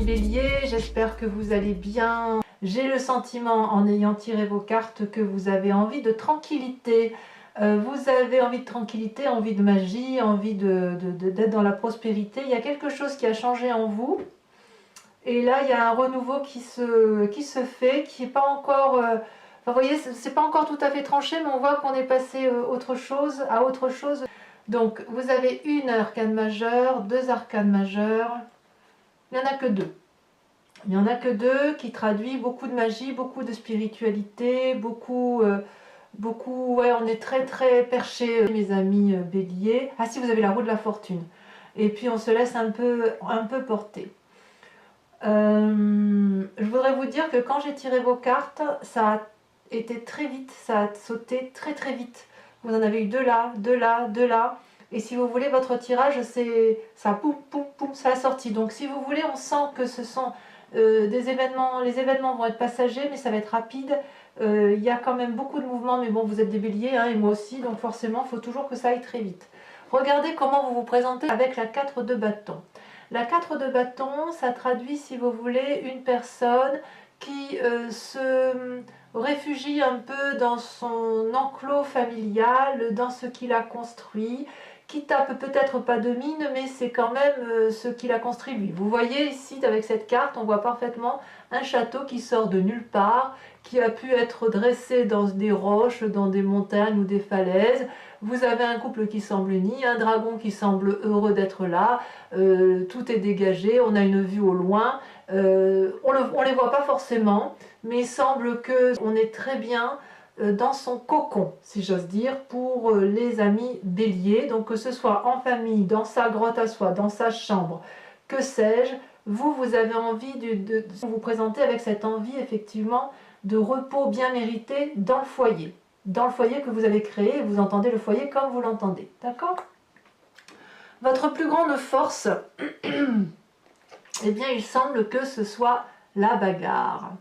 amis béliers, j'espère que vous allez bien. J'ai le sentiment en ayant tiré vos cartes que vous avez envie de tranquillité. Vous avez envie de tranquillité, envie de magie, envie d'être dans la prospérité. Il y a quelque chose qui a changé en vous. Et là, il y a un renouveau qui se fait, qui n'est pas encore... enfin, vous voyez, c'est pas encore tout à fait tranché, mais on voit qu'on est passé à autre chose. Donc, vous avez une arcane majeure, deux arcanes majeures. Il n'y en a que deux. Il n'y en a que deux qui traduit beaucoup de magie, beaucoup de spiritualité, beaucoup, ouais, on est très très perché, mes amis béliers. Ah si, vous avez la roue de la fortune. Et puis on se laisse un peu porter. Je voudrais vous dire que quand j'ai tiré vos cartes, ça a été très vite, ça a sauté très très vite. Vous en avez eu deux là, deux là, deux là. Et si vous voulez, votre tirage, c'est ça, poum, poum, poum, ça a sorti. Donc si vous voulez, on sent que ce sont des événements, les événements vont être passagers, mais ça va être rapide. Il y a quand même beaucoup de mouvements, mais bon, vous êtes des béliers, hein, et moi aussi, donc forcément, il faut toujours que ça aille très vite. Regardez comment vous vous présentez avec la 4 de bâton. La 4 de bâton, ça traduit, si vous voulez, une personne qui se réfugie un peu dans son enclos familial, dans ce qu'il a construit, qui tape peut-être pas de mine, mais c'est quand même ce qu'il a construit lui. Vous voyez ici, avec cette carte, on voit parfaitement un château qui sort de nulle part, qui a pu être dressé dans des roches, dans des montagnes ou des falaises. Vous avez un couple qui semble uni, un dragon qui semble heureux d'être là, tout est dégagé, on a une vue au loin, on ne les voit pas forcément, mais il semble qu'on est très bien dans son cocon, si j'ose dire, pour les amis béliers, donc que ce soit en famille, dans sa grotte à soi, dans sa chambre, que sais-je, vous avez envie de vous présenter avec cette envie effectivement de repos bien mérité dans le foyer que vous avez créé, vous entendez le foyer comme vous l'entendez, d'accord? Votre plus grande force, eh bien il semble que ce soit la bagarre.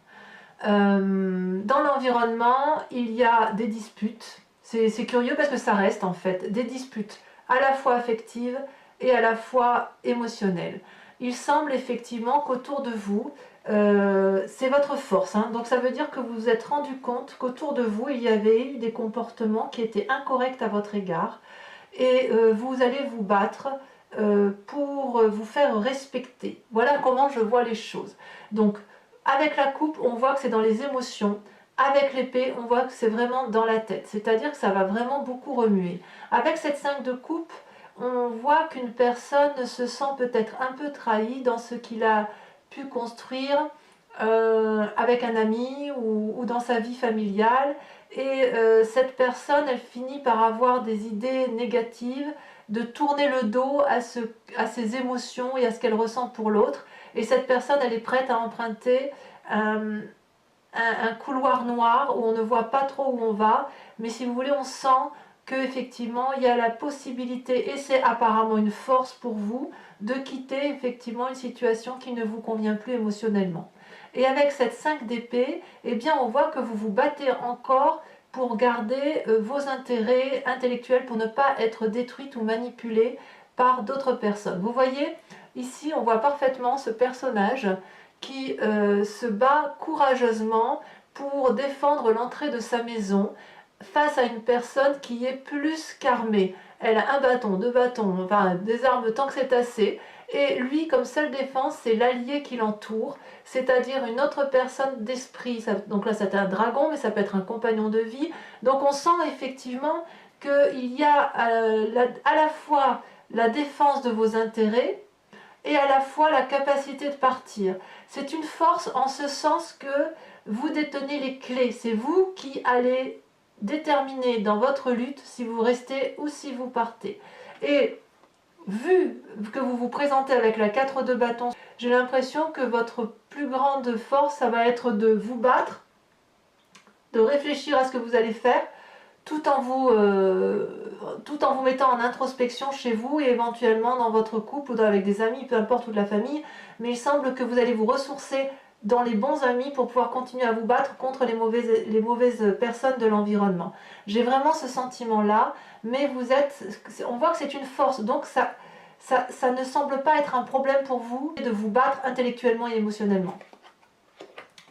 Dans l'environnement, il y a des disputes. C'est curieux parce que ça reste en fait des disputes à la fois affectives et à la fois émotionnelles. Il semble effectivement qu'autour de vous, c'est votre force, hein. Donc ça veut dire que vous vous êtes rendu compte qu'autour de vous, il y avait eu des comportements qui étaient incorrects à votre égard et vous allez vous battre pour vous faire respecter. Voilà comment je vois les choses. Donc, avec la coupe, on voit que c'est dans les émotions. Avec l'épée, on voit que c'est vraiment dans la tête. C'est-à-dire que ça va vraiment beaucoup remuer. Avec cette 5 de coupe, on voit qu'une personne se sent peut-être un peu trahie dans ce qu'il a pu construire avec un ami ou dans sa vie familiale. Et cette personne, elle finit par avoir des idées négatives, de tourner le dos à ses émotions et à ce qu'elle ressent pour l'autre. Et cette personne, elle est prête à emprunter un couloir noir où on ne voit pas trop où on va, mais si vous voulez, on sent qu'effectivement, il y a la possibilité, et c'est apparemment une force pour vous, de quitter effectivement une situation qui ne vous convient plus émotionnellement. Et avec cette 5 d'épée, eh bien, on voit que vous vous battez encore pour garder vos intérêts intellectuels, pour ne pas être détruite ou manipulée par d'autres personnes. Vous voyez, ici, on voit parfaitement ce personnage qui se bat courageusement pour défendre l'entrée de sa maison face à une personne qui est plus qu'armée. Elle a un bâton, deux bâtons, enfin des armes tant que c'est assez. Et lui, comme seule défense, c'est l'allié qui l'entoure, c'est-à-dire une autre personne d'esprit. Donc là, c'est un dragon, mais ça peut être un compagnon de vie. Donc on sent effectivement qu'il y a à la fois la défense de vos intérêts, et à la fois la capacité de partir. C'est une force en ce sens que vous détenez les clés. C'est vous qui allez déterminer dans votre lutte si vous restez ou si vous partez. Et vu que vous vous présentez avec la 4 de bâton, j'ai l'impression que votre plus grande force, ça va être de vous battre, de réfléchir à ce que vous allez faire, tout en vous mettant en introspection chez vous et éventuellement dans votre couple ou avec des amis, peu importe, ou de la famille, mais il semble que vous allez vous ressourcer dans les bons amis pour pouvoir continuer à vous battre contre les mauvaises personnes de l'environnement. J'ai vraiment ce sentiment-là, mais on voit que c'est une force, donc ça ne semble pas être un problème pour vous de vous battre intellectuellement et émotionnellement.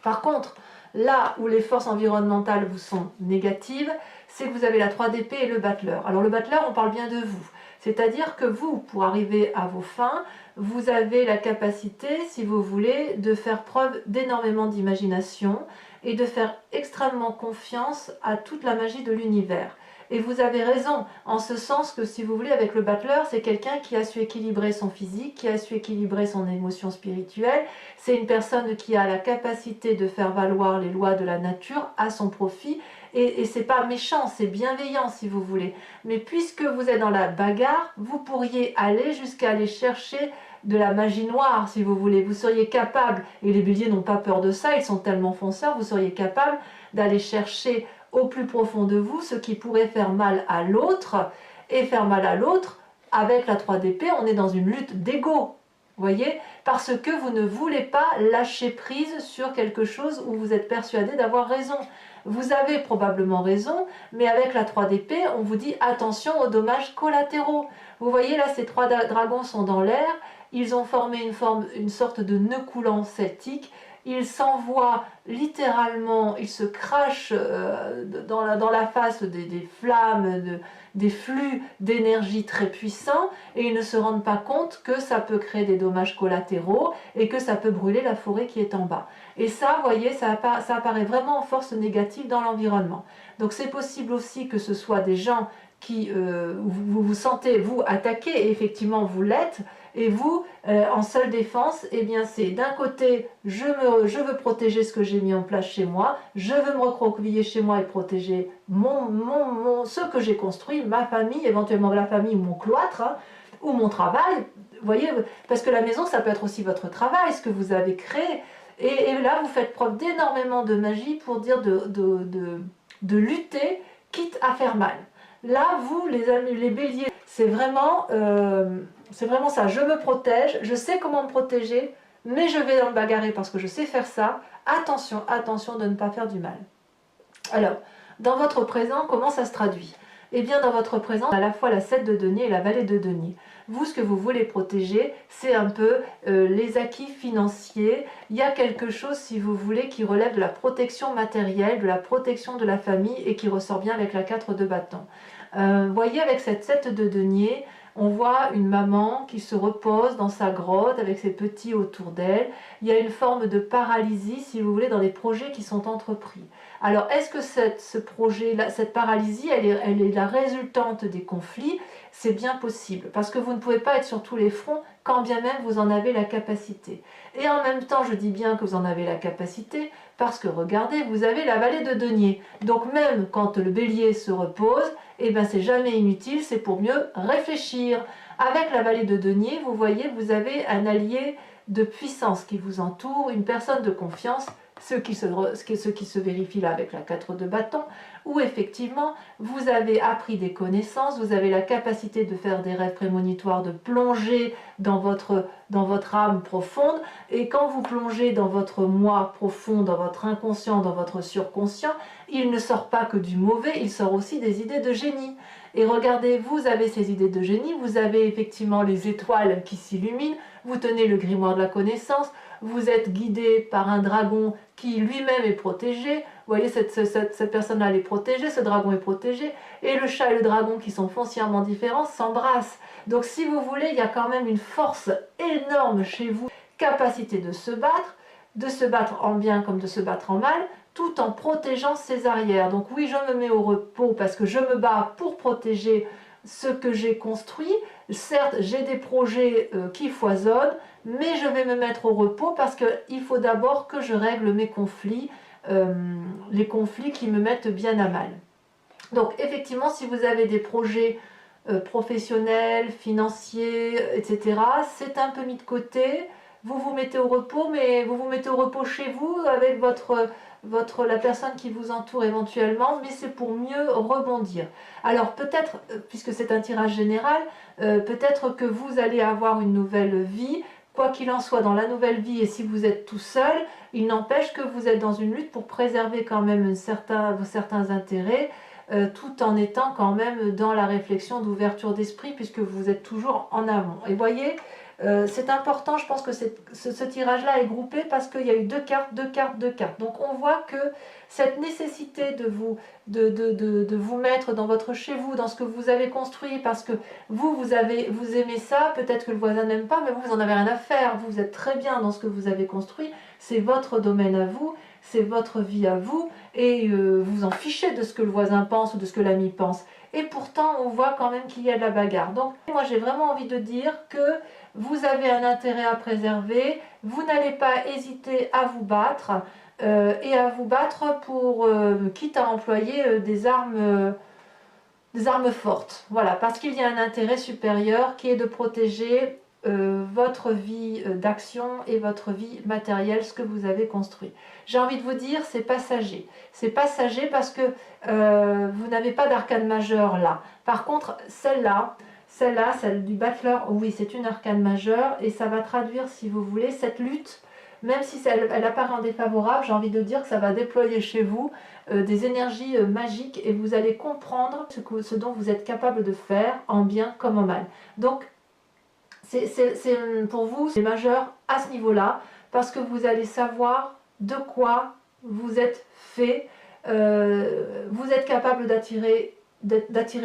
Par contre, là où les forces environnementales vous sont négatives, c'est que vous avez la 3 d'épée et le battleur. Alors le battleur, on parle bien de vous. C'est-à-dire que vous, pour arriver à vos fins, vous avez la capacité, si vous voulez, de faire preuve d'énormément d'imagination et de faire extrêmement confiance à toute la magie de l'univers. Et vous avez raison, en ce sens que, si vous voulez, avec le battleur, c'est quelqu'un qui a su équilibrer son physique, qui a su équilibrer son émotion spirituelle. C'est une personne qui a la capacité de faire valoir les lois de la nature à son profit. Et c'est pas méchant, c'est bienveillant, si vous voulez. Mais puisque vous êtes dans la bagarre, vous pourriez aller jusqu'à aller chercher de la magie noire, si vous voulez. Vous seriez capable, et les béliers n'ont pas peur de ça, ils sont tellement fonceurs, vous seriez capable d'aller chercher au plus profond de vous ce qui pourrait faire mal à l'autre, et faire mal à l'autre, avec la 3 d'épée, on est dans une lutte d'ego, voyez, parce que vous ne voulez pas lâcher prise sur quelque chose où vous êtes persuadé d'avoir raison. Vous avez probablement raison, mais avec la 3 d'épée, on vous dit attention aux dommages collatéraux. Vous voyez là, ces 3 dragons sont dans l'air, ils ont formé une sorte de nœud coulant celtique. Ils s'envoient littéralement, ils se crachent dans la face des flammes, des flux d'énergie très puissants, et ils ne se rendent pas compte que ça peut créer des dommages collatéraux et que ça peut brûler la forêt qui est en bas. Et ça, vous voyez, ça apparaît vraiment en force négative dans l'environnement. Donc c'est possible aussi que ce soit des gens qui vous vous sentez, vous, attaqué, et effectivement vous l'êtes, et vous, en seule défense, eh bien c'est d'un côté, je veux protéger ce que j'ai mis en place chez moi, je veux me recroqueviller chez moi et protéger ce que j'ai construit, ma famille, éventuellement la famille ou mon cloître, hein, ou mon travail, vous voyez, parce que la maison, ça peut être aussi votre travail, ce que vous avez créé, et là, vous faites preuve d'énormément de magie pour dire de lutter, quitte à faire mal. Là, vous, les amis, les béliers, c'est vraiment ça. Je me protège, je sais comment me protéger, mais je vais me bagarrer parce que je sais faire ça. Attention, attention de ne pas faire du mal. Alors, dans votre présent, comment ça se traduit? Eh bien, dans votre présent, à la fois la 7 de denier et la vallée de denier. Vous, ce que vous voulez protéger, c'est un peu les acquis financiers. Il y a quelque chose, si vous voulez, qui relève de la protection matérielle, de la protection de la famille, et qui ressort bien avec la 4 de bâton. Voyez, avec cette 7 de denier, on voit une maman qui se repose dans sa grotte avec ses petits autour d'elle. Il y a une forme de paralysie, si vous voulez, dans les projets qui sont entrepris. Alors, est-ce que cette paralysie, elle est la résultante des conflits? C'est bien possible, parce que vous ne pouvez pas être sur tous les fronts, quand bien même vous en avez la capacité. Et en même temps, je dis bien que vous en avez la capacité, parce que regardez, vous avez la vallée de denier. Donc même quand le bélier se repose, eh ben c'est jamais inutile, c'est pour mieux réfléchir. Avec la vallée de denier, vous voyez, vous avez un allié de puissance qui vous entoure, une personne de confiance, ce qui se vérifie là avec la 4 de bâton, où effectivement vous avez appris des connaissances, vous avez la capacité de faire des rêves prémonitoires, de plonger dans votre âme profonde, et quand vous plongez dans votre moi profond, dans votre inconscient, dans votre surconscient, il ne sort pas que du mauvais, il sort aussi des idées de génie. Et regardez, vous avez ces idées de génie, vous avez effectivement les étoiles qui s'illuminent, vous tenez le grimoire de la connaissance, vous êtes guidé par un dragon qui lui-même est protégé. Vous voyez, cette personne-là est protégée, ce dragon est protégé, et le chat et le dragon, qui sont foncièrement différents, s'embrassent. Donc si vous voulez, il y a quand même une force énorme chez vous, capacité de se battre en bien comme de se battre en mal, tout en protégeant ses arrières. Donc oui, je me mets au repos parce que je me bats pour protéger ce que j'ai construit. Certes, j'ai des projets qui foisonnent, mais je vais me mettre au repos parce qu'il faut d'abord que je règle mes conflits, les conflits qui me mettent bien à mal. Donc effectivement, si vous avez des projets professionnels, financiers, etc., c'est un peu mis de côté. Vous vous mettez au repos, mais vous vous mettez au repos chez vous avec la personne qui vous entoure éventuellement, mais c'est pour mieux rebondir. Alors peut-être, puisque c'est un tirage général, peut-être que vous allez avoir une nouvelle vie. Quoi qu'il en soit, dans la nouvelle vie, et si vous êtes tout seul, il n'empêche que vous êtes dans une lutte pour préserver quand même certains intérêts. tout en étant quand même dans la réflexion d'ouverture d'esprit, puisque vous êtes toujours en avant. Et voyez, c'est important, je pense que ce tirage-là est groupé parce qu'il y a eu deux cartes, deux cartes, deux cartes. Donc on voit que cette nécessité de vous mettre dans votre chez vous, dans ce que vous avez construit, parce que vous aimez ça, peut-être que le voisin n'aime pas, mais vous en avez rien à faire, vous êtes très bien dans ce que vous avez construit, c'est votre domaine à vous, c'est votre vie à vous, et vous en fichez de ce que le voisin pense ou de ce que l'ami pense. Et pourtant, on voit quand même qu'il y a de la bagarre. Donc, moi, j'ai vraiment envie de dire que vous avez un intérêt à préserver, vous n'allez pas hésiter à vous battre, et à vous battre pour, quitte à employer des armes fortes. Voilà, parce qu'il y a un intérêt supérieur qui est de protéger votre vie d'action et votre vie matérielle, ce que vous avez construit. J'ai envie de vous dire, c'est passager. C'est passager parce que vous n'avez pas d'arcane majeure là. Par contre, celle-là, celle du battleur, oui, c'est une arcane majeure et ça va traduire, si vous voulez, cette lutte. Même si elle apparaît en défavorable, j'ai envie de dire que ça va déployer chez vous des énergies magiques et vous allez comprendre ce dont vous êtes capable de faire en bien comme en mal. Donc, pour vous, c'est majeur à ce niveau-là parce que vous allez savoir de quoi vous êtes fait. Vous êtes capable d'attirer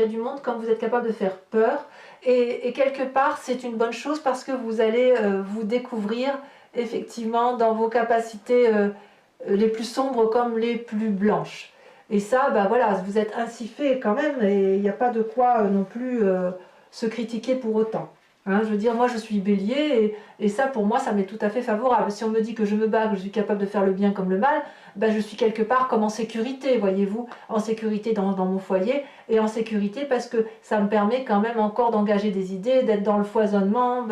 du monde comme vous êtes capable de faire peur. Et quelque part, c'est une bonne chose parce que vous allez vous découvrir effectivement dans vos capacités les plus sombres comme les plus blanches. Et ça, bah voilà, vous êtes ainsi fait quand même, et il n'y a pas de quoi non plus se critiquer pour autant. Hein, je veux dire, moi je suis bélier, et ça pour moi ça m'est tout à fait favorable. Si on me dit que je me bats, que je suis capable de faire le bien comme le mal, ben, je suis quelque part comme en sécurité, voyez-vous, en sécurité dans mon foyer, et en sécurité parce que ça me permet quand même encore d'engager des idées, d'être dans le foisonnement,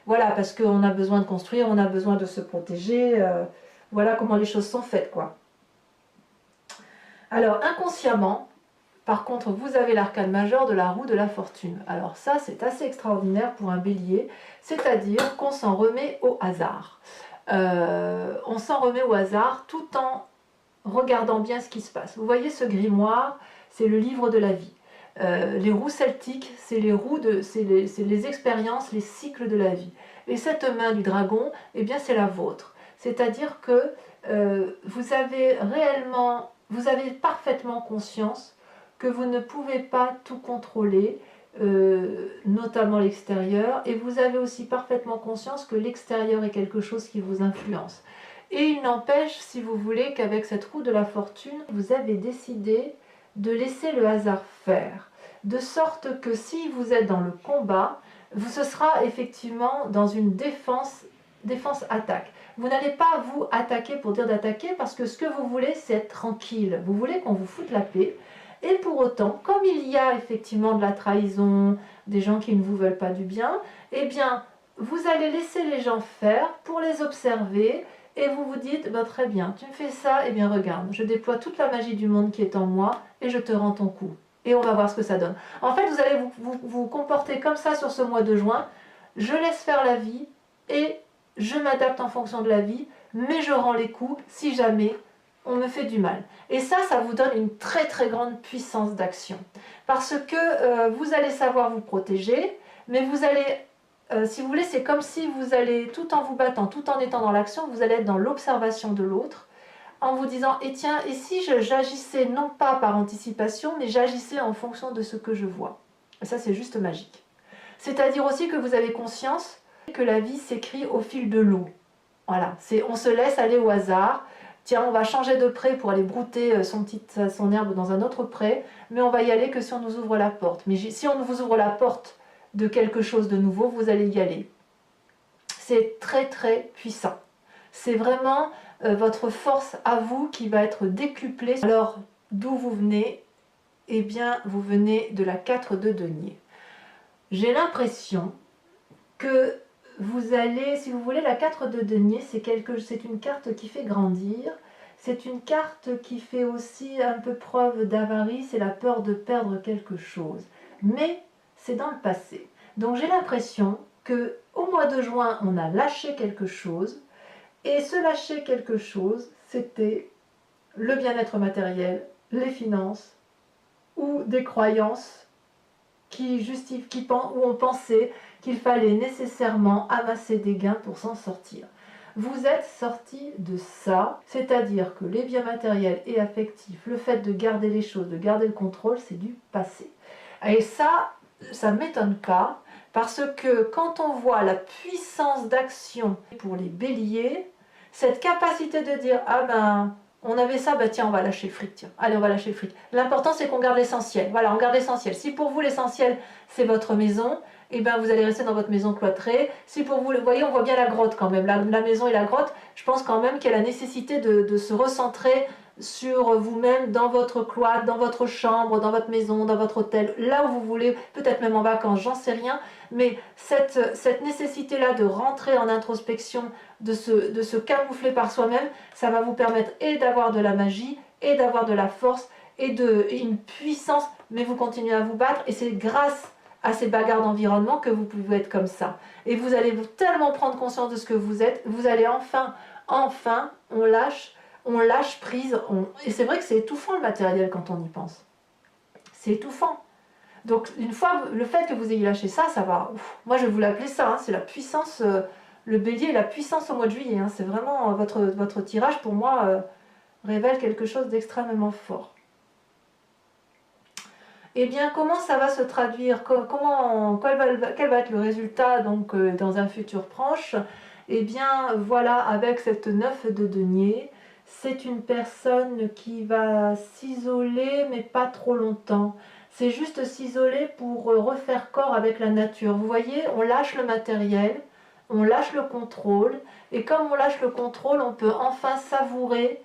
voilà, parce qu'on a besoin de construire, on a besoin de se protéger, voilà comment les choses sont faites, quoi. Alors, inconsciemment, par contre, vous avez l'arcane majeur de la roue de la fortune. Alors ça, c'est assez extraordinaire pour un bélier, c'est-à-dire qu'on s'en remet au hasard. On s'en remet au hasard tout en regardant bien ce qui se passe. Vous voyez ce grimoire, c'est le livre de la vie. Les roues celtiques, c'est les expériences, les cycles de la vie. Et cette main du dragon, eh bien c'est la vôtre. C'est-à-dire que vous avez parfaitement conscience que vous ne pouvez pas tout contrôler, notamment l'extérieur, et vous avez aussi parfaitement conscience que l'extérieur est quelque chose qui vous influence. Et il n'empêche, si vous voulez, qu'avec cette roue de la fortune, vous avez décidé de laisser le hasard faire, de sorte que si vous êtes dans le combat, ce sera effectivement dans une défense-attaque. Vous n'allez pas vous attaquer pour dire d'attaquer, parce que ce que vous voulez, c'est être tranquille. Vous voulez qu'on vous foute la paix. Et pour autant, comme il y a effectivement de la trahison, des gens qui ne vous veulent pas du bien, eh bien, vous allez laisser les gens faire pour les observer, et vous vous dites, bah, très bien, tu me fais ça, eh bien regarde, je déploie toute la magie du monde qui est en moi, et je te rends ton coup. Et on va voir ce que ça donne. En fait, vous allez vous comporter comme ça sur ce mois de juin. Je laisse faire la vie, et je m'adapte en fonction de la vie, mais je rends les coups si jamais on me fait du mal. Et ça vous donne une très très grande puissance d'action. Parce que vous allez savoir vous protéger, mais vous allez, si vous voulez, c'est comme si vous allez, tout en vous battant, tout en étant dans l'action, vous allez être dans l'observation de l'autre, en vous disant, et tiens, et si j'agissais non pas par anticipation, mais j'agissais en fonction de ce que je vois. Et ça, c'est juste magique. C'est-à-dire aussi que vous avez conscience que la vie s'écrit au fil de l'eau. Voilà, on se laisse aller au hasard. Tiens, on va changer de pré pour aller brouter son herbe dans un autre pré, mais on va y aller que si on nous ouvre la porte. Mais si on vous ouvre la porte de quelque chose de nouveau, vous allez y aller. C'est très très puissant. C'est vraiment votre force à vous qui va être décuplée. Alors, d'où vous venez? Eh bien, vous venez de la 4 de denier. J'ai l'impression que vous allez, si vous voulez, la 4 de denier, c'est une carte qui fait grandir, c'est une carte qui fait aussi un peu preuve d'avarice et la peur de perdre quelque chose. Mais c'est dans le passé. Donc j'ai l'impression que au mois de juin, on a lâché quelque chose, et ce lâcher quelque chose, c'était le bien-être matériel, les finances, ou des croyances où on pensait qu'il fallait nécessairement amasser des gains pour s'en sortir. Vous êtes sorti de ça, c'est-à-dire que les biens matériels et affectifs, le fait de garder les choses, de garder le contrôle, c'est du passé. Et ça ne m'étonne pas, parce que quand on voit la puissance d'action pour les béliers, cette capacité de dire « Ah ben, on avait ça, bah tiens, on va lâcher le fric, tiens. Allez, on va lâcher le fric. » L'important, c'est qu'on garde l'essentiel. Voilà, on garde l'essentiel. Si pour vous, l'essentiel, c'est votre maison, et ben vous allez rester dans votre maison cloîtrée. Si pour vous, vous voyez, on voit bien la grotte quand même. La maison et la grotte, je pense quand même qu'il y a la nécessité de se recentrer sur vous-même, dans votre cloître, dans votre chambre, dans votre maison, dans votre hôtel, là où vous voulez, peut-être même en vacances, j'en sais rien. Mais cette nécessité-là de rentrer en introspection, de se camoufler par soi-même, ça va vous permettre et d'avoir de la magie, et d'avoir de la force, et une puissance, mais vous continuez à vous battre, et c'est grâce à ces bagarres d'environnement que vous pouvez être comme ça. Et vous allez tellement prendre conscience de ce que vous êtes, vous allez enfin, on lâche prise, et c'est vrai que c'est étouffant le matériel quand on y pense. C'est étouffant. Donc une fois, le fait que vous ayez lâché ça, ça va. Moi je vais vous l'appeler ça, hein, c'est la puissance, le bélier et la puissance au mois de juillet. Hein, c'est vraiment votre tirage pour moi révèle quelque chose d'extrêmement fort. Eh bien, comment ça va se traduire, quel va être le résultat donc, dans un futur proche? Eh bien, voilà, avec cette 9 de denier, c'est une personne qui va s'isoler, mais pas trop longtemps. C'est juste s'isoler pour refaire corps avec la nature. Vous voyez, on lâche le matériel, on lâche le contrôle, et comme on lâche le contrôle, on peut enfin savourer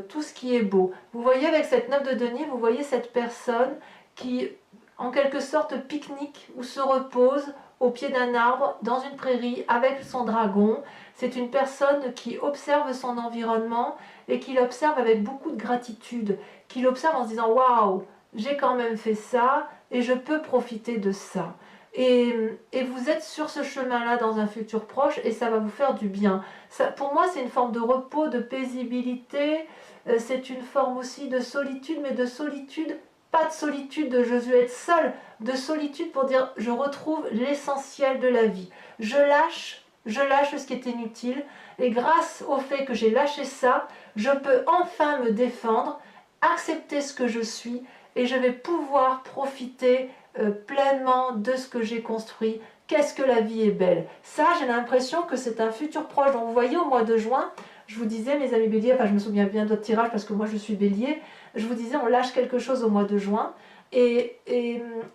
tout ce qui est beau. Vous voyez avec cette 9 de denier, vous voyez cette personne qui, en quelque sorte, pique-nique ou se repose au pied d'un arbre, dans une prairie, avec son dragon. C'est une personne qui observe son environnement et qui l'observe avec beaucoup de gratitude, qui l'observe en se disant « Waouh, j'ai quand même fait ça et je peux profiter de ça ». Et vous êtes sur ce chemin-là dans un futur proche et ça va vous faire du bien. Ça, pour moi, c'est une forme de repos, de paisibilité, c'est une forme aussi de solitude, mais de solitude, pas de solitude de je veux être seul, de solitude pour dire je retrouve l'essentiel de la vie. Je lâche ce qui est inutile et grâce au fait que j'ai lâché ça, je peux enfin me défendre, accepter ce que je suis et je vais pouvoir profiter pleinement de ce que j'ai construit. Qu'est-ce que la vie est belle. Ça, j'ai l'impression que c'est un futur proche. Donc vous voyez, au mois de juin, je vous disais, mes amis béliers, enfin je me souviens bien d'autres tirages parce que moi je suis bélier, je vous disais, on lâche quelque chose au mois de juin. Et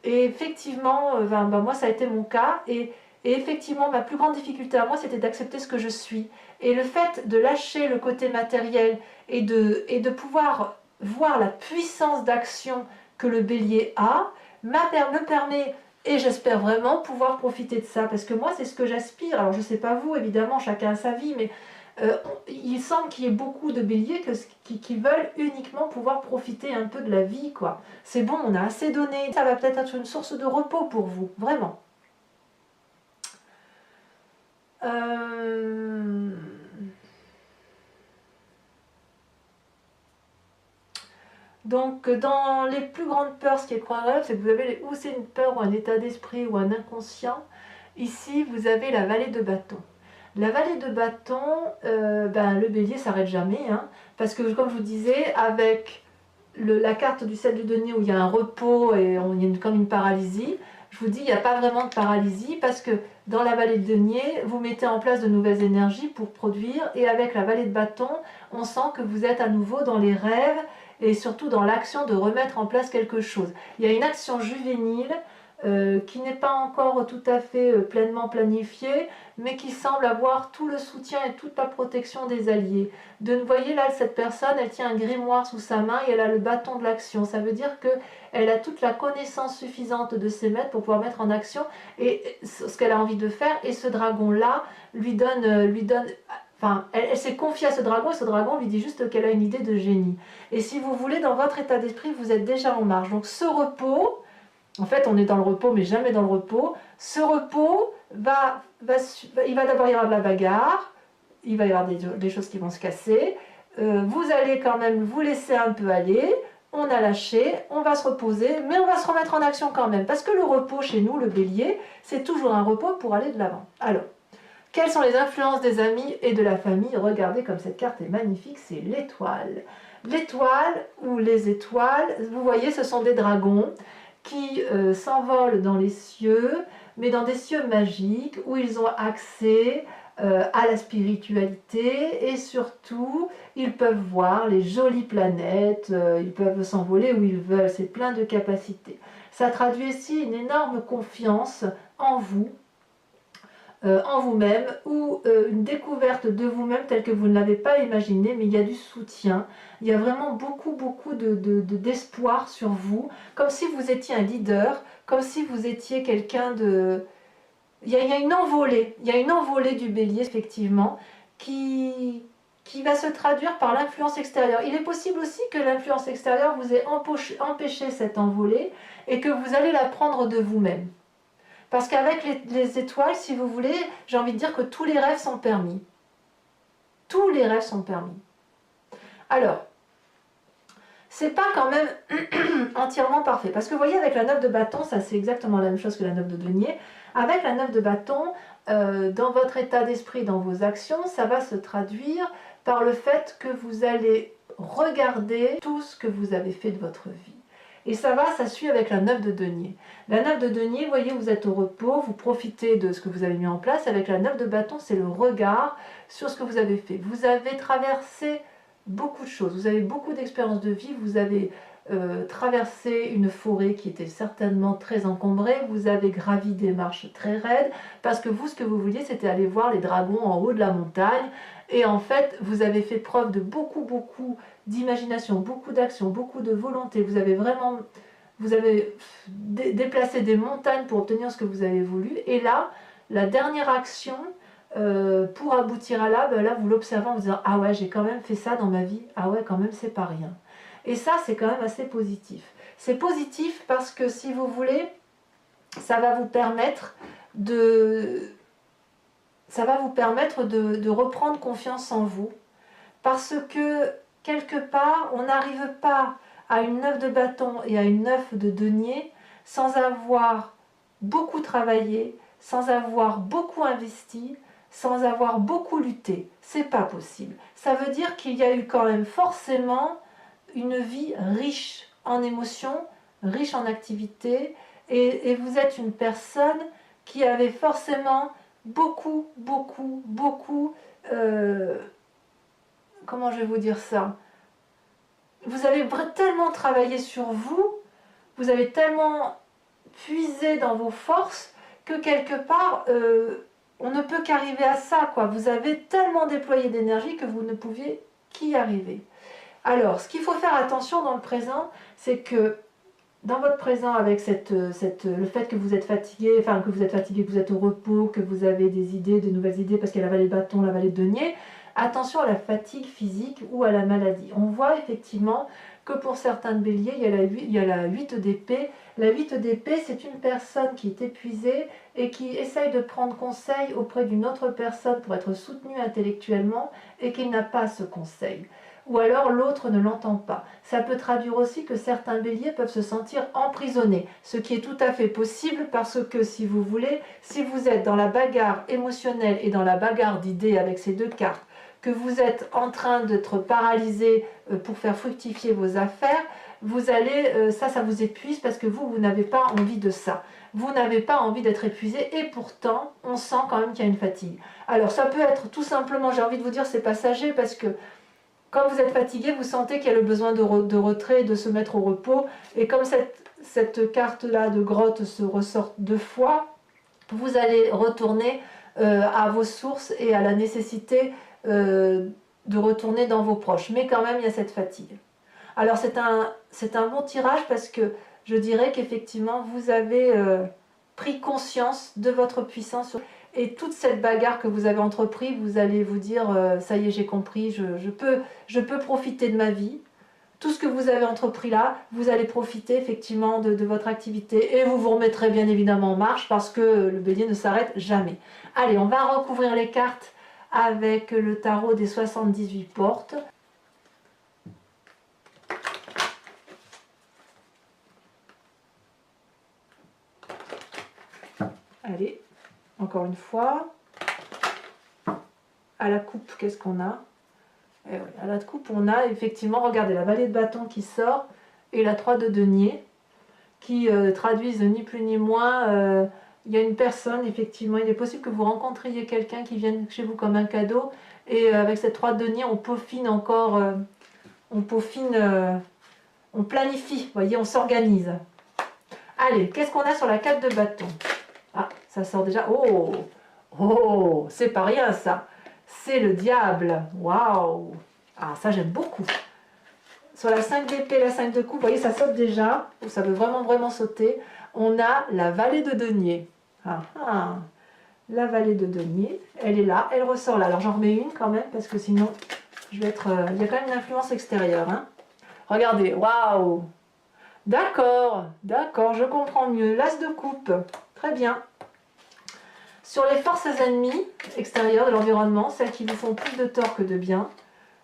effectivement, moi ça a été mon cas. Et effectivement, ma plus grande difficulté à moi, c'était d'accepter ce que je suis. Et le fait de lâcher le côté matériel et de pouvoir voir la puissance d'action que le bélier a, me permet, et j'espère vraiment pouvoir profiter de ça, parce que moi c'est ce que j'aspire. Alors je ne sais pas vous, évidemment, chacun a sa vie, mais il semble qu'il y ait beaucoup de béliers qui veulent uniquement pouvoir profiter un peu de la vie, quoi. C'est bon, on a assez donné, ça va peut-être être une source de repos pour vous, vraiment. Donc, dans les plus grandes peurs, ce qui est croyable, c'est que vous avez ou c'est une peur ou un état d'esprit ou un inconscient. Ici, vous avez la vallée de bâton. La vallée de bâton, le bélier s'arrête jamais, hein, parce que comme je vous disais, avec la carte du 7 de denier où il y a un repos et il y a comme une paralysie, je vous dis, il n'y a pas vraiment de paralysie parce que dans la vallée de denier, vous mettez en place de nouvelles énergies pour produire, et avec la vallée de bâton, on sent que vous êtes à nouveau dans les rêves et surtout dans l'action de remettre en place quelque chose. Il y a une action juvénile qui n'est pas encore tout à fait pleinement planifiée, mais qui semble avoir tout le soutien et toute la protection des alliés. Vous voyez là, cette personne, elle tient un grimoire sous sa main et elle a le bâton de l'action. Ça veut dire qu'elle a toute la connaissance suffisante de ses maîtres pour pouvoir mettre en action et ce qu'elle a envie de faire. Et ce dragon-là lui donne enfin, elle s'est confiée à ce dragon et ce dragon lui dit juste qu'elle a une idée de génie. Et si vous voulez, dans votre état d'esprit, vous êtes déjà en marche. Donc ce repos, en fait, on est dans le repos, mais jamais dans le repos. Ce repos, il va d'abord y avoir de la bagarre, il va y avoir des choses qui vont se casser. Vous allez quand même vous laisser un peu aller. on a lâché, on va se reposer, mais on va se remettre en action quand même. Parce que le repos chez nous, le bélier, c'est toujours un repos pour aller de l'avant. Alors, quelles sont les influences des amis et de la famille? Regardez comme cette carte est magnifique, c'est l'étoile. L'étoile ou les étoiles, vous voyez, ce sont des dragons qui s'envolent dans les cieux, mais dans des cieux magiques où ils ont accès à la spiritualité et surtout ils peuvent voir les jolies planètes, ils peuvent s'envoler où ils veulent, c'est plein de capacités. Ça traduit aussi une énorme confiance en vous, en vous-même, ou une découverte de vous-même telle que vous ne l'avez pas imaginé, mais il y a du soutien, il y a vraiment beaucoup d'espoir sur vous, comme si vous étiez un leader, comme si vous étiez quelqu'un de... Il y a une envolée du bélier, effectivement, qui va se traduire par l'influence extérieure. Il est possible aussi que l'influence extérieure vous ait empêché cette envolée et que vous allez la prendre de vous-même. Parce qu'avec les étoiles, si vous voulez, j'ai envie de dire que tous les rêves sont permis. Tous les rêves sont permis. Alors, c'est pas quand même entièrement parfait. Parce que vous voyez, avec la 9 de bâton, ça c'est exactement la même chose que la 9 de denier. Avec la 9 de bâton, dans votre état d'esprit, dans vos actions, ça va se traduire par le fait que vous allez regarder tout ce que vous avez fait de votre vie. Et ça suit avec la 9 de denier. La 9 de denier, vous voyez, vous êtes au repos, vous profitez de ce que vous avez mis en place. Avec la 9 de bâton, c'est le regard sur ce que vous avez fait. Vous avez traversé beaucoup de choses, vous avez beaucoup d'expériences de vie, vous avez traversé une forêt qui était certainement très encombrée, vous avez gravi des marches très raides, parce que vous, ce que vous vouliez, c'était aller voir les dragons en haut de la montagne, et en fait, vous avez fait preuve de beaucoup d'imagination, beaucoup d'action, beaucoup de volonté, vous avez déplacé des montagnes pour obtenir ce que vous avez voulu, et là, la dernière action, pour aboutir à là, là vous l'observez en vous disant « Ah ouais, j'ai quand même fait ça dans ma vie, ah ouais, quand même, c'est pas rien ». Et ça, c'est quand même assez positif. C'est positif parce que, si vous voulez, ça va vous permettre de reprendre confiance en vous. Parce que, quelque part, on n'arrive pas à une 9 de bâton et à une 9 de denier sans avoir beaucoup travaillé, sans avoir beaucoup investi, sans avoir beaucoup lutté. C'est pas possible. Ça veut dire qu'il y a eu quand même forcément une vie riche en émotions, riche en activités, et vous êtes une personne qui avait forcément beaucoup, comment je vais vous dire ça, vous avez tellement travaillé sur vous, vous avez tellement puisé dans vos forces, que quelque part, on ne peut qu'arriver à ça, quoi. Vous avez tellement déployé d'énergie que vous ne pouviez qu'y arriver. Alors, ce qu'il faut faire attention dans le présent, c'est que dans votre présent, avec le fait que vous êtes fatigué, que vous êtes au repos, que vous avez des idées, de nouvelles idées, parce qu'il y a la vallée de bâton, la vallée de denier, attention à la fatigue physique ou à la maladie. On voit effectivement que pour certains béliers, il y a la 8 d'épée. La 8 d'épée, c'est une personne qui est épuisée et qui essaye de prendre conseil auprès d'une autre personne pour être soutenue intellectuellement et qui n'a pas ce conseil. Ou alors l'autre ne l'entend pas. Ça peut traduire aussi que certains béliers peuvent se sentir emprisonnés, ce qui est tout à fait possible parce que, si vous voulez, si vous êtes dans la bagarre émotionnelle et dans la bagarre d'idées avec ces deux cartes, que vous êtes en train d'être paralysé pour faire fructifier vos affaires, vous allez, ça vous épuise parce que vous n'avez pas envie de ça. Vous n'avez pas envie d'être épuisé et pourtant, on sent quand même qu'il y a une fatigue. Alors ça peut être tout simplement, j'ai envie de vous dire, c'est passager parce que quand vous êtes fatigué, vous sentez qu'il y a le besoin de retrait, de se mettre au repos. Et comme cette carte-là de grotte se ressort 2 fois, vous allez retourner à vos sources et à la nécessité de retourner dans vos proches. Mais quand même, il y a cette fatigue. Alors c'est un bon tirage parce que je dirais qu'effectivement, vous avez pris conscience de votre puissance. Et toute cette bagarre que vous avez entreprise, vous allez vous dire ça y est, j'ai compris, je peux profiter de ma vie. Tout ce que vous avez entrepris là, vous allez profiter effectivement de votre activité et vous vous remettrez bien évidemment en marche parce que le bélier ne s'arrête jamais. Allez, on va recouvrir les cartes avec le tarot des 78 portes. encore une fois. À la coupe, qu'est-ce qu'on a? Et oui, à la coupe, on a effectivement, regardez, la vallée de bâton qui sort et la 3 de denier qui traduisent ni plus ni moins. Il y a une personne, effectivement, il est possible que vous rencontriez quelqu'un qui vienne chez vous comme un cadeau. Et avec cette 3 de denier, on peaufine encore, on planifie, vous voyez, on s'organise. Allez, qu'est-ce qu'on a sur la 4 de bâton? Ah, ça sort déjà. Oh, oh, c'est pas rien ça. C'est le diable. Waouh. Ah, ça j'aime beaucoup. Sur la 5 d'épée, la 5 de coupe, vous voyez, ça saute déjà. Ça veut vraiment sauter. On a la vallée de denier. Ah, ah. La vallée de denier, elle est là, elle ressort là. Alors j'en remets une quand même, parce que sinon, je vais être... il y a quand même une influence extérieure. Hein. Regardez, waouh. D'accord, je comprends mieux. L'as de coupe, très bien. Sur les forces ennemies extérieures de l'environnement, celles qui vous font plus de tort que de bien,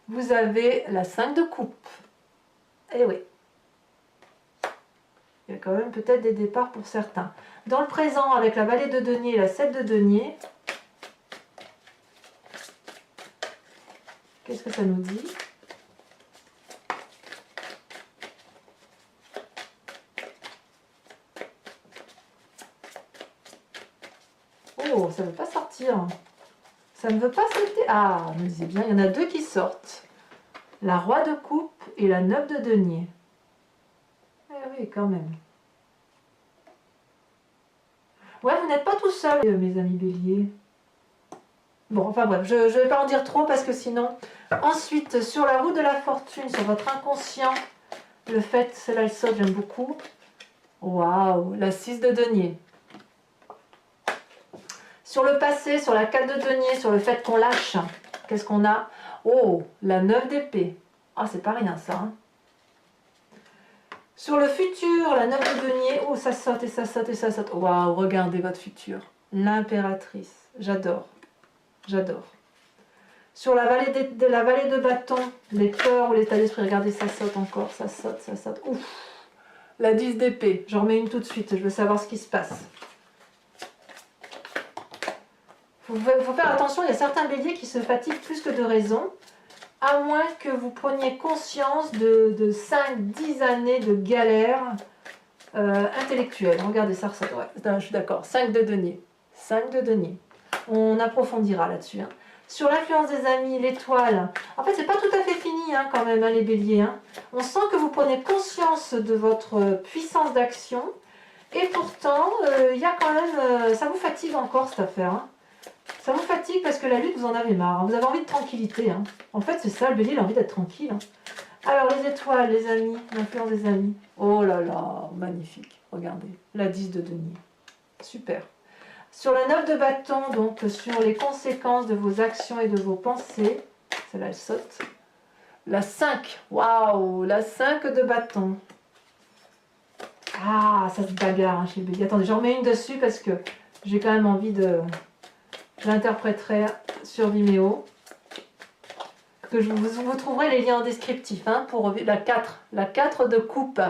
vous avez la 5 de coupe. Eh oui. Il y a quand même peut-être des départs pour certains. Dans le présent, avec la vallée de denier et la 7 de denier, qu'est-ce que ça nous dit? Oh, ça ne veut pas sortir. Ça ne veut pas sauter. Ah, mais c'est bien, il y en a deux qui sortent. La roi de coupe et la 9 de denier. Eh oui, quand même. Ouais, vous n'êtes pas tout seul, mes amis béliers. Bon, enfin bref, je ne vais pas en dire trop parce que sinon... Ensuite, sur la roue de la fortune, sur votre inconscient, le fait, celle-là elle saute, j'aime beaucoup. Waouh, la 6 de denier. Sur le passé, sur la 4 de denier, sur le fait qu'on lâche, qu'est-ce qu'on a? Oh, la 9 d'épée. Ah, c'est pas rien ça. Hein. Sur le futur, la 9 de denier. Oh, ça saute et ça saute et ça saute. Waouh, regardez votre futur. L'impératrice. J'adore. J'adore. Sur la vallée de bâton, les peurs ou l'état d'esprit, regardez, ça saute encore, ça saute, ça saute. Ouf. La 10 d'épée. J'en remets une tout de suite, je veux savoir ce qui se passe. Il faut faire attention, il y a certains béliers qui se fatiguent plus que de raison, à moins que vous preniez conscience de 5-10 années de galère intellectuelle. Regardez, ça ressort. Ouais, je suis d'accord. 5 de denier. 5 de denier. On approfondira là-dessus. Hein. Sur l'influence des amis, l'étoile. En fait, c'est pas tout à fait fini hein, quand même, hein, les béliers. Hein. On sent que vous prenez conscience de votre puissance d'action. Et pourtant, il y a quand même... ça vous fatigue encore cette affaire. Hein. Ça vous fatigue parce que la lutte, vous en avez marre. Hein. Vous avez envie de tranquillité. Hein. En fait, c'est ça, le bélier, il a envie d'être tranquille. Hein. Alors, les étoiles, les amis, l'influence des amis. Oh là là, magnifique. Regardez, la 10 de denier. Super. Sur la 9 de bâton, donc sur les conséquences de vos actions et de vos pensées. Celle-là, elle saute. La 5. Waouh, la 5 de bâton. Ah, ça se bagarre hein, chez le bélier. Attendez, j'en remets une dessus parce que j'ai quand même envie de... Je l'interpréterai sur Vimeo. Que vous trouverez les liens en descriptif hein, pour la 4. La 4 de coupe.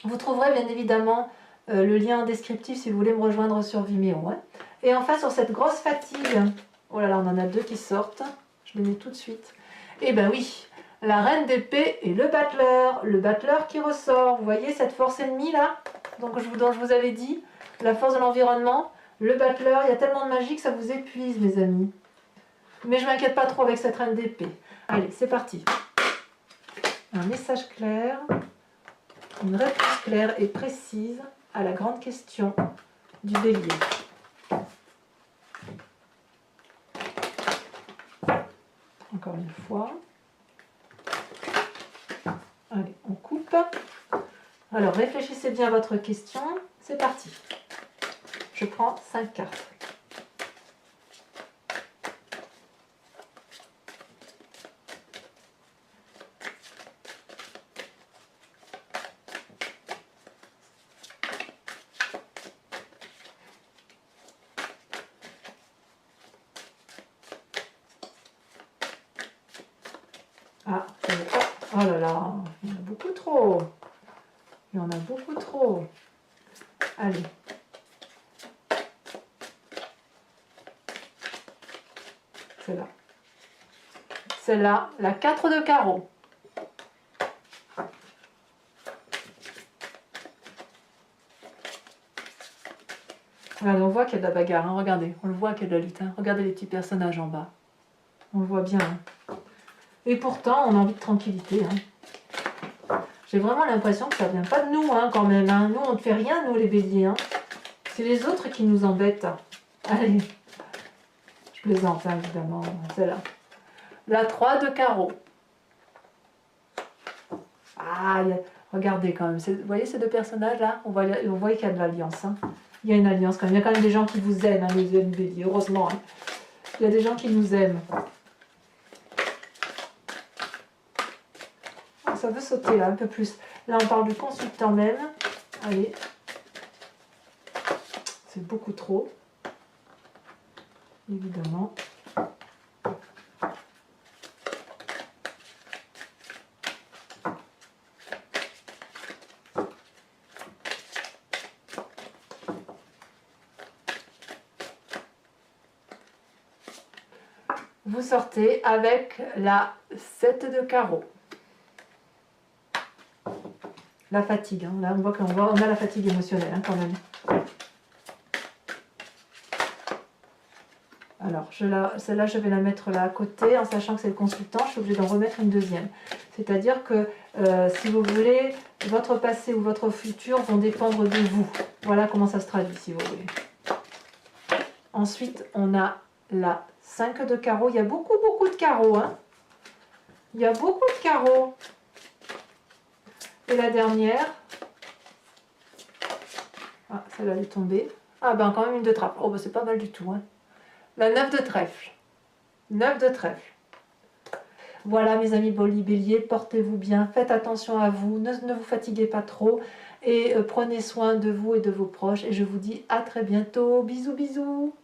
Vous trouverez bien évidemment le lien en descriptif si vous voulez me rejoindre sur Vimeo. Hein. Et enfin, sur cette grosse fatigue, oh là là, on en a deux qui sortent. Je les mets tout de suite. Et ben oui, la reine d'épée et le battleur qui ressort. Vous voyez cette force ennemie là dont je vous avais dit, la force de l'environnement. Le battleur, il y a tellement de magie que ça vous épuise, mes amis. Mais je ne m'inquiète pas trop avec cette reine d'épée. Allez, c'est parti. Un message clair, une réponse claire et précise à la grande question du bélier. Encore une fois. Allez, on coupe. Alors, réfléchissez bien à votre question. C'est parti. Je prends 5 cartes. Ah, oh là là, il y en a beaucoup trop. Il y en a beaucoup trop. Allez. Celle-là. Celle-là, la 4 de carreau. Regardez, on voit qu'il y a de la bagarre, hein. Regardez, on le voit qu'il y a de la lutte. Hein. Regardez les petits personnages en bas. On le voit bien. Hein. Et pourtant, on a envie de tranquillité. Hein. J'ai vraiment l'impression que ça ne vient pas de nous, hein, quand même. Hein. Nous, on ne fait rien, nous, les béliers. Hein. C'est les autres qui nous embêtent. Allez. Je plaisante, hein, évidemment. Celle-là. La 3 de carreau. Ah, regardez quand même. Vous voyez ces deux personnages-là? On voit qu'il y a de l'alliance. Hein. Il y a une alliance quand même. Il y a quand même des gens qui vous aiment, hein, les béliers. Heureusement. Hein. Il y a des gens qui nous aiment. Ça veut sauter là un peu plus. Là, on parle du consultant même. Allez. C'est beaucoup trop. Évidemment. Vous sortez avec la 7 de carreau. La fatigue. Hein. Là, on voit qu'on a la fatigue émotionnelle hein, quand même. Alors, celle-là, je vais la mettre là à côté, en sachant que c'est le consultant, je suis obligée d'en remettre une deuxième. C'est-à-dire que, si vous voulez, votre passé ou votre futur vont dépendre de vous. Voilà comment ça se traduit, si vous voulez. Ensuite, on a la 5 de carreau. Il y a beaucoup de carreaux. Hein. Il y a beaucoup de carreaux. Et la dernière. Ah, celle-là, elle est tombée. Ah, ben, quand même une de trappe. Oh, ben, c'est pas mal du tout. Hein. La 9 de trèfle. 9 de trèfle. Voilà mes amis bélier, portez-vous bien, faites attention à vous, ne vous fatiguez pas trop et prenez soin de vous et de vos proches. Et je vous dis à très bientôt. Bisous, bisous.